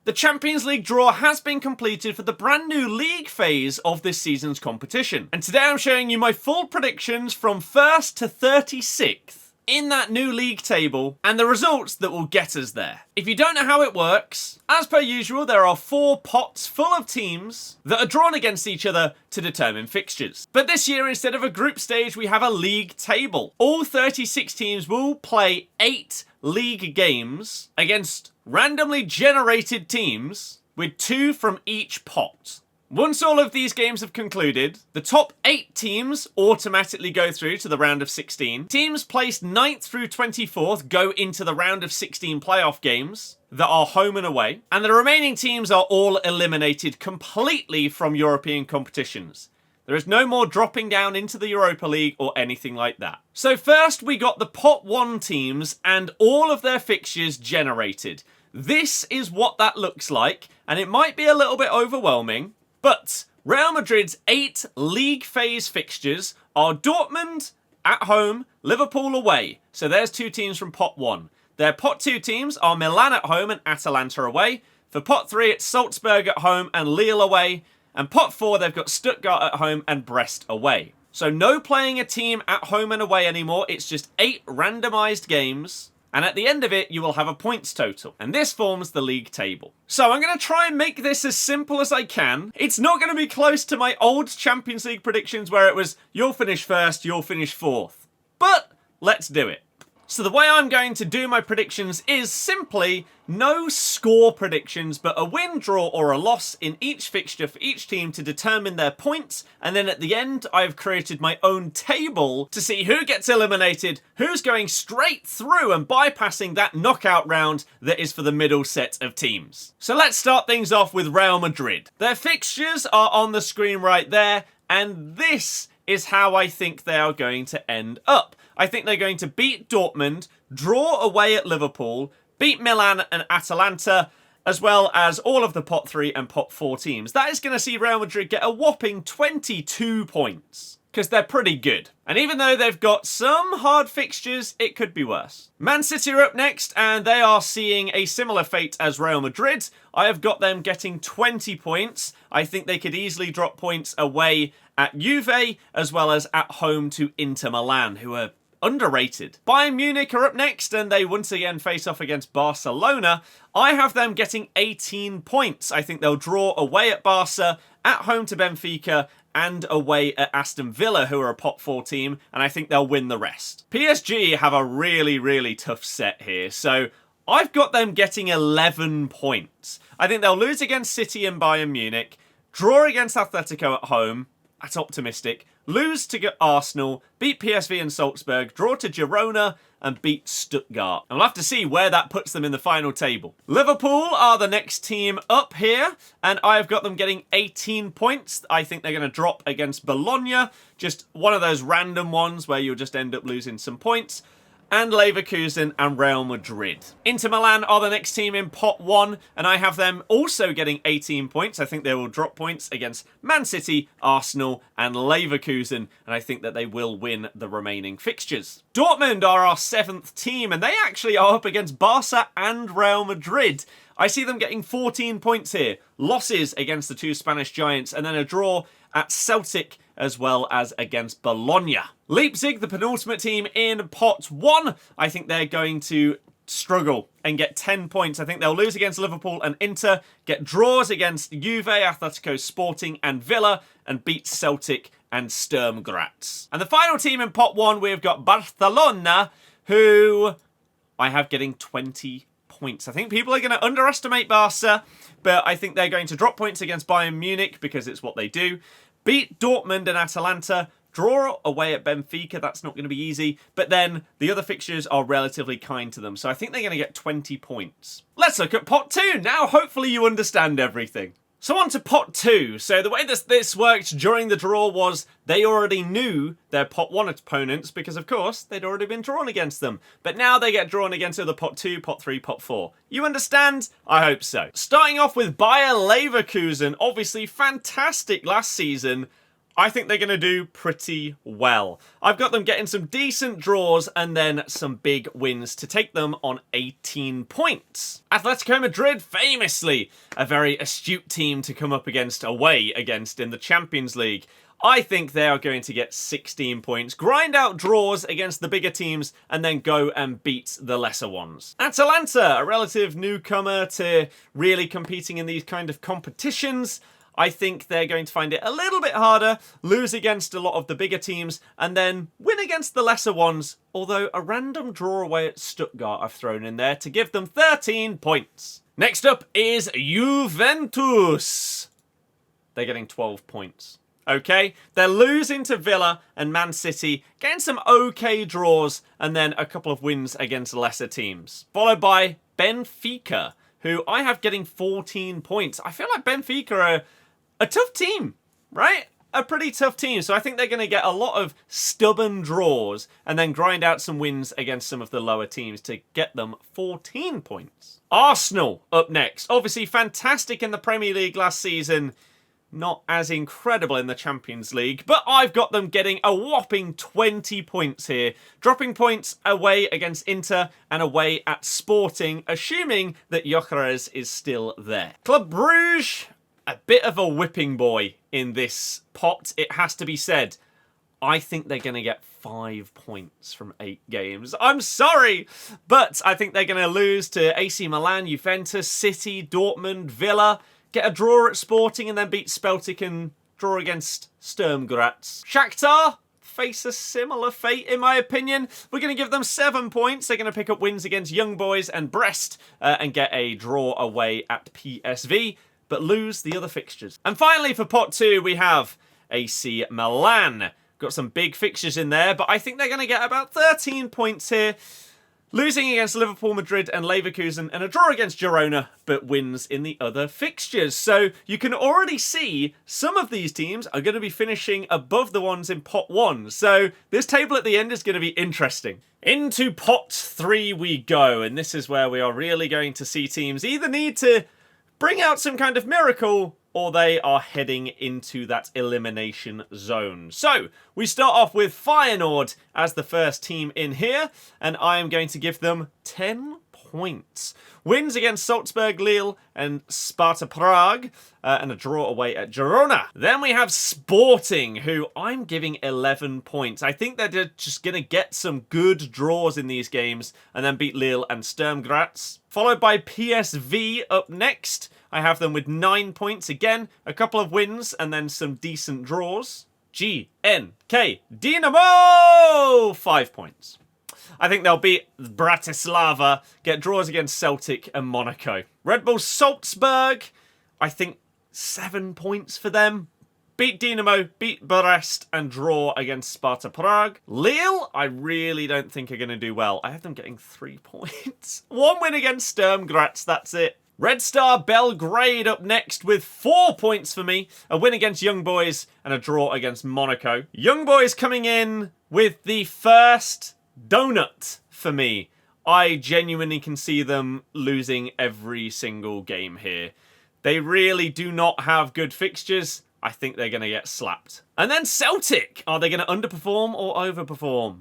The Champions League draw has been completed for the brand new league phase of this season's competition. And today I'm showing you my full predictions from 1st to 36th in that new league table and the results that will get us there. If you don't know how it works, as per usual, there are 4 pots full of teams that are drawn against each other to determine fixtures. But this year, instead of a group stage, we have a league table. All 36 teams will play 8 league games against randomly generated teams with 2 from each pot. Once all of these games have concluded, the top 8 teams automatically go through to the round of 16. Teams placed 9th through 24th go into the round of 16 playoff games that are home and away. And the remaining teams are all eliminated completely from European competitions. There is no more dropping down into the Europa League or anything like that. So first we got the pot 1 teams and all of their fixtures generated. This is what that looks like, and it might be a little bit overwhelming. But Real Madrid's 8 league phase fixtures are Dortmund at home, Liverpool away. So there's 2 teams from pot 1. Their pot 2 teams are Milan at home and Atalanta away. For pot 3, it's Salzburg at home and Lille away. And pot 4, they've got Stuttgart at home and Brest away. So no playing a team at home and away anymore. It's just 8 randomised games. And at the end of it, you will have a points total. And this forms the league table. So I'm going to try and make this as simple as I can. It's not going to be close to my old Champions League predictions where it was, you'll finish 1st, you'll finish 4th. But let's do it. So the way I'm going to do my predictions is simply no score predictions, but a win, draw, or a loss in each fixture for each team to determine their points. And then at the end, I've created my own table to see who gets eliminated, who's going straight through and bypassing that knockout round that is for the middle set of teams. So let's start things off with Real Madrid. Their fixtures are on the screen right there, and this is how I think they are going to end up. I think they're going to beat Dortmund, draw away at Liverpool, beat Milan and Atalanta, as well as all of the pot 3 and pot 4 teams. That is going to see Real Madrid get a whopping 22 points, because they're pretty good. And even though they've got some hard fixtures, it could be worse. Man City are up next, and they are seeing a similar fate as Real Madrid. I have got them getting 20 points. I think they could easily drop points away at Juve, as well as at home to Inter Milan, who are underrated. Bayern Munich are up next, and they once again face off against Barcelona. I have them getting 18 points. I think they'll draw away at Barca, at home to Benfica, and away at Aston Villa, who are a pot 4 team, and I think they'll win the rest. PSG have a really, really tough set here, so I've got them getting 11 points. I think they'll lose against City and Bayern Munich, draw against Atletico at home, that's optimistic, lose to Arsenal, beat PSV and Salzburg, draw to Girona, and beat Stuttgart. And we'll have to see where that puts them in the final table. Liverpool are the next team up here, and I've got them getting 18 points. I think they're going to drop against Bologna, just one of those random ones where you'll just end up losing some points. And Leverkusen and Real Madrid. Inter Milan are the next team in pot 1, and I have them also getting 18 points. I think they will drop points against Man City, Arsenal, and Leverkusen, and I think that they will win the remaining fixtures. Dortmund are our 7th team, and they actually are up against Barca and Real Madrid. I see them getting 14 points here. Losses against the 2 Spanish giants, and then a draw at Celtic as well as against Bologna. Leipzig, the penultimate team in pot 1, I think they're going to struggle and get 10 points. I think they'll lose against Liverpool and Inter, get draws against Juve, Atletico, Sporting and Villa, and beat Celtic and Sturm Graz. And the final team in pot 1, we've got Barcelona, who I have getting 20 points. I think people are going to underestimate Barca, but I think they're going to drop points against Bayern Munich because it's what they do. Beat Dortmund and Atalanta, draw away at Benfica, that's not going to be easy, but then the other fixtures are relatively kind to them, so I think they're going to get 20 points. Let's look at pot 2, now hopefully you understand everything. So on to pot 2. So the way this worked during the draw was they already knew their pot 1 opponents because, of course, they'd already been drawn against them. But now they get drawn against either pot 2, pot 3, pot 4. You understand? I hope so. Starting off with Bayer Leverkusen, obviously fantastic last season. I think they're going to do pretty well. I've got them getting some decent draws and then some big wins to take them on 18 points. Atletico Madrid, famously a very astute team to come up away against in the Champions League. I think they are going to get 16 points, grind out draws against the bigger teams, and then go and beat the lesser ones. Atalanta, a relative newcomer to really competing in these kind of competitions. I think they're going to find it a little bit harder, lose against a lot of the bigger teams, and then win against the lesser ones, although a random draw away at Stuttgart I've thrown in there to give them 13 points. Next up is Juventus. They're getting 12 points. Okay, they're losing to Villa and Man City, getting some okay draws, and then a couple of wins against lesser teams. Followed by Benfica, who I have getting 14 points. I feel like Benfica are a tough team, right? A pretty tough team. So I think they're going to get a lot of stubborn draws and then grind out some wins against some of the lower teams to get them 14 points. Arsenal up next. Obviously fantastic in the Premier League last season. Not as incredible in the Champions League, but I've got them getting a whopping 20 points here. Dropping points away against Inter and away at Sporting, assuming that Gyökeres is still there. Club Brugge, a bit of a whipping boy in this pot, it has to be said. I think they're going to get 5 points from 8 games. I'm sorry, but I think they're going to lose to AC Milan, Juventus, City, Dortmund, Villa, get a draw at Sporting and then beat Celtic and draw against Sturm Graz. Shakhtar face a similar fate in my opinion. We're going to give them 7 points. They're going to pick up wins against Young Boys and Brest and get a draw away at PSV, but lose the other fixtures. And finally for pot 2 we have AC Milan. Got some big fixtures in there, but I think they're going to get about 13 points here. Losing against Liverpool, Madrid and Leverkusen and a draw against Girona, but wins in the other fixtures. So you can already see some of these teams are going to be finishing above the ones in pot 1. So this table at the end is going to be interesting. Into pot 3 we go, and this is where we are really going to see teams either need to bring out some kind of miracle or they are heading into that elimination zone. So, we start off with Feyenoord as the first team in here, and I am going to give them 10 points. Wins against Salzburg, Lille, and Sparta Prague, and a draw away at Girona. Then we have Sporting, who I'm giving 11 points. I think they're just going to get some good draws in these games, and then beat Lille and Sturm Graz. Followed by PSV up next. I have them with 9 points. Again, a couple of wins, and then some decent draws. GNK Dynamo! 5 points. I think they'll beat Bratislava, get draws against Celtic and Monaco. Red Bull Salzburg, I think 7 points for them. Beat Dinamo, beat Brest, and draw against Sparta Prague. Lille, I really don't think are going to do well. I have them getting 3 points. 1 win against Sturm Graz, that's it. Red Star Belgrade up next with 4 points for me. A win against Young Boys and a draw against Monaco. Young Boys coming in with the first donut for me. I genuinely can see them losing every single game here. They really do not have good fixtures. I think they're going to get slapped. And then Celtic. Are they going to underperform or overperform?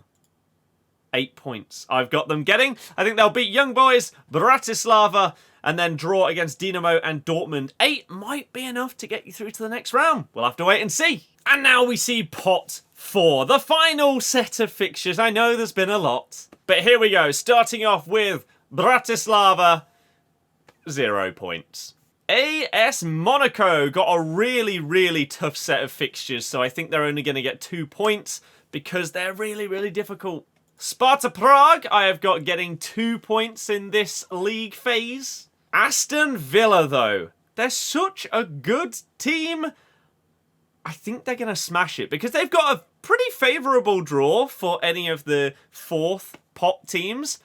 8 points I've got them getting. I think they'll beat Young Boys, Bratislava, and then draw against Dinamo and Dortmund. 8 might be enough to get you through to the next round. We'll have to wait and see. And now we see pot 4, the final set of fixtures. I know there's been a lot, but here we go. Starting off with Bratislava, 0 points. AS Monaco got a really, really tough set of fixtures, so I think they're only going to get 2 points because they're really, really difficult. Sparta Prague, I have got getting 2 points in this league phase. Aston Villa, though, they're such a good team. I think they're going to smash it because they've got a pretty favourable draw for any of the 4th pot teams.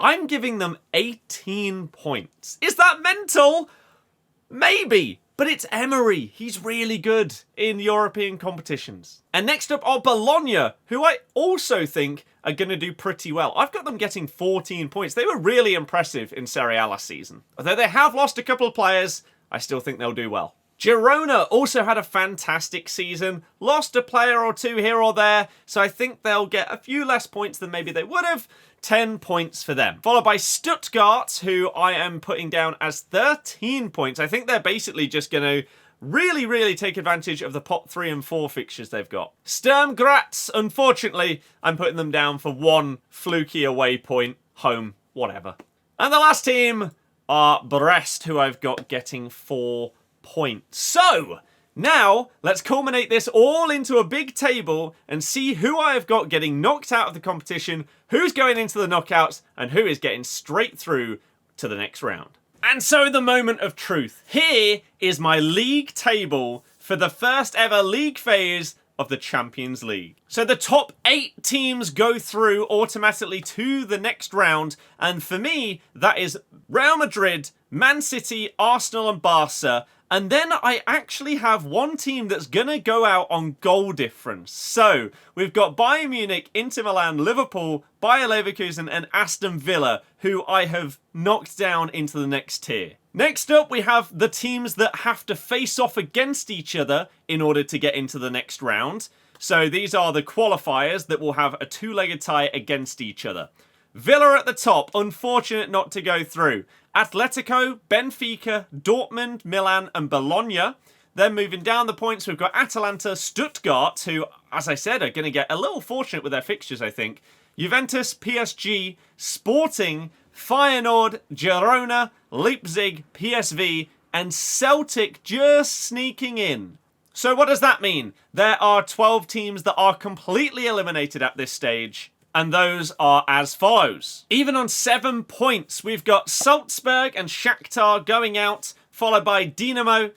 I'm giving them 18 points. Is that mental? Maybe, but it's Emery. He's really good in European competitions. And next up are Bologna, who I also think are going to do pretty well. I've got them getting 14 points. They were really impressive in Serie A last season. Although they have lost a couple of players, I still think they'll do well. Girona also had a fantastic season, lost a player or two here or there, so I think they'll get a few less points than maybe they would have. 10 points for them. Followed by Stuttgart, who I am putting down as 13 points. I think they're basically just going to really take advantage of the pot 3 and 4 fixtures they've got. Sturm Graz, unfortunately, I'm putting them down for 1 fluky away point, home, whatever. And the last team are Brest, who I've got getting 4 points. So, now, let's culminate this all into a big table and see who I have got getting knocked out of the competition, who's going into the knockouts, and who is getting straight through to the next round. And so the moment of truth. Here is my league table for the first ever league phase of the Champions League. So the top 8 teams go through automatically to the next round, and for me, that is Real Madrid, Man City, Arsenal and Barca. And then I actually have one team that's going to go out on goal difference. So, we've got Bayern Munich, Inter Milan, Liverpool, Bayer Leverkusen and Aston Villa, who I have knocked down into the next tier. Next up, we have the teams that have to face off against each other in order to get into the next round. So, these are the qualifiers that will have a 2-legged tie against each other. Villa at the top, unfortunate not to go through. Atletico, Benfica, Dortmund, Milan and Bologna. Then moving down the points, we've got Atalanta, Stuttgart, who, as I said, are going to get a little fortunate with their fixtures, I think. Juventus, PSG, Sporting, Feyenoord, Girona, Leipzig, PSV and Celtic just sneaking in. So what does that mean? There are 12 teams that are completely eliminated at this stage. And those are as follows. Even on 7 points, we've got Salzburg and Shakhtar going out, followed by Dinamo,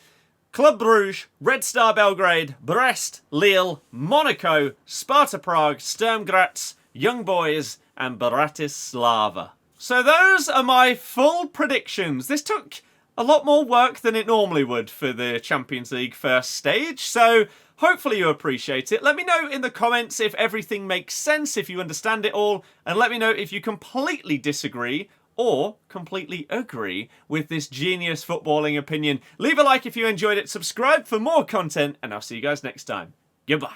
Club Brugge, Red Star Belgrade, Brest, Lille, Monaco, Sparta Prague, Sturm Graz, Young Boys, and Bratislava. So those are my full predictions. This took a lot more work than it normally would for the Champions League first stage, so hopefully you appreciate it. Let me know in the comments if everything makes sense, if you understand it all, and let me know if you completely disagree or completely agree with this genius footballing opinion. Leave a like if you enjoyed it, subscribe for more content, and I'll see you guys next time. Goodbye.